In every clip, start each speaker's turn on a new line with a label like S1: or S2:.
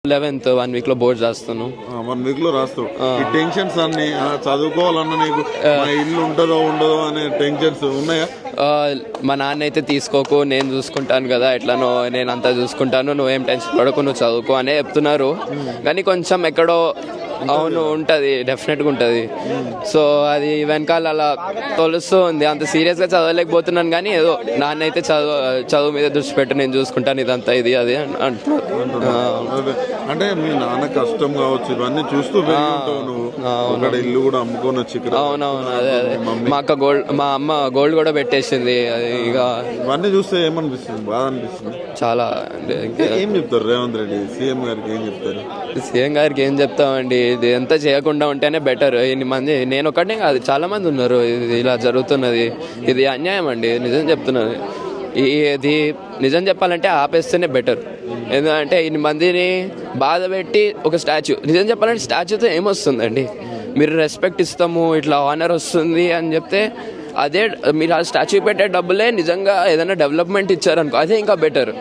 S1: 11th 1 week లో boards రాస్తాను.
S2: 1 week లో రాస్తావు. ఈ టెన్షన్స్ అన్ని చదువుకోవాలన్నా నీకు మా ఇల్లు ఉంటుందో ఉండదో అనే టెన్షన్స్ ఉన్నాయా?
S1: మా నాన్న అయితే తీసుకోకు, నేను చూసుకుంటాను కదా, ఎట్లనో నేను అంతా చూసుకుంటాను, నువ్వేం టెన్షన్ పడకు, నువ్వు చదువుకో అనే చెప్తున్నారు. కానీ కొంచెం ఎక్కడో అవును ఉంటుంది, డెఫినెట్గా ఉంటుంది. సో అది వెనకాల అలా తొలుస్తూ ఉంది. అంత సీరియస్గా చదవలేకపోతున్నాను, కానీ ఏదో నాన్న అయితే చదువు మీద దృష్టి పెట్టు, నేను చూసుకుంటాను, ఇదంతా ఇది అది
S2: అంటున్నారు. అంటే మీ నాన్న కష్టం కావచ్చు, ఇవన్నీ చూస్తూ నువ్వు ఇల్లు కూడా అమ్ముకొని వచ్చి.
S1: అవునవును, అదే అదే. మా అమ్మ గోల్డ్ కూడా పెట్టేసింది. అది ఇక
S2: ఇవన్నీ చూస్తే ఏమనిపిస్తుంది? బాధ అనిపిస్తుంది
S1: చాలా.
S2: ఏం చెప్తారు రేవంత్ రెడ్డి సీఎం గారికి? ఏం చెప్తారు
S1: సీఎం గారికి? ఏం చెప్తామండి, ఇది ఎంత చేయకుండా ఉంటేనే బెటర్. ఇన్ని మంది, నేను ఒకటే కాదు, చాలా మంది ఉన్నారు ఇది ఇలా జరుగుతున్నది. ఇది అన్యాయం అండి, నిజం చెప్తున్నది. ఇది నిజం చెప్పాలంటే ఆపేస్తేనే బెటర్. ఎందుకంటే ఇన్ని మందిని బాధ పెట్టి ఒక స్టాచ్యూ, నిజం చెప్పాలంటే స్టాచ్యూతో ఏమొస్తుందండి? మీరు రెస్పెక్ట్ ఇస్తాము, ఇట్లా ఆనర్ వస్తుంది అని చెప్తే, అదే మీరు ఆ స్టాచ్యూ పెట్టే డబ్బులే నిజంగా ఏదైనా డెవలప్మెంట్ ఇచ్చారనుకో, అదే ఇంకా బెటర్.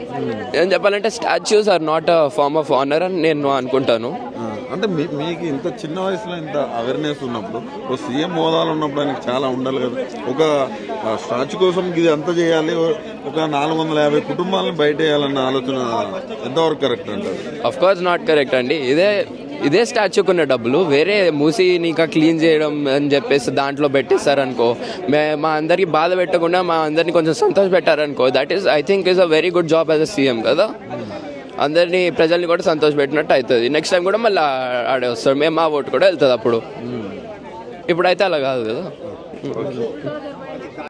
S1: ఏం చెప్పాలంటే statues are not a form of honour అని నేను అనుకుంటాను.
S2: అంటే మీకు ఇంత చిన్న వయసులో ఇంత అవేర్నెస్ ఉన్నప్పుడు, ఒక సీఎం హోదాలో ఉన్నప్పుడు ఆయనకి చాలా ఉండాలి కదా. ఒక స్టాచ్యూ కోసం ఇది అంతా చేయాలి, ఒక 450 కుటుంబాలను బయట వేయాలన్న ఆలోచన ఎంతవరకు కరెక్ట్ అంటారు?
S1: అఫ్ కోర్స్ నాట్ కరెక్ట్ అండి. ఇదే స్టాచ్యూకి ఉన్న డబ్బులు వేరే మూసిని ఇంకా క్లీన్ చేయడం అని చెప్పేసి దాంట్లో పెట్టేస్తారనుకో, మా అందరికి బాధ పెట్టకుండా మా అందరినీ కొంచెం సంతోష పెట్టారనుకో, that is I think is a very good job as a CM కదా. అందరినీ ప్రజల్ని కూడా సంతోష పెట్టినట్టు అవుతుంది. నెక్స్ట్ టైం కూడా మళ్ళీ ఆడే వస్తాడు, మేము మా ఓటు కూడా వెళ్తుంది అప్పుడు. ఇప్పుడైతే అలా కాదు కదా.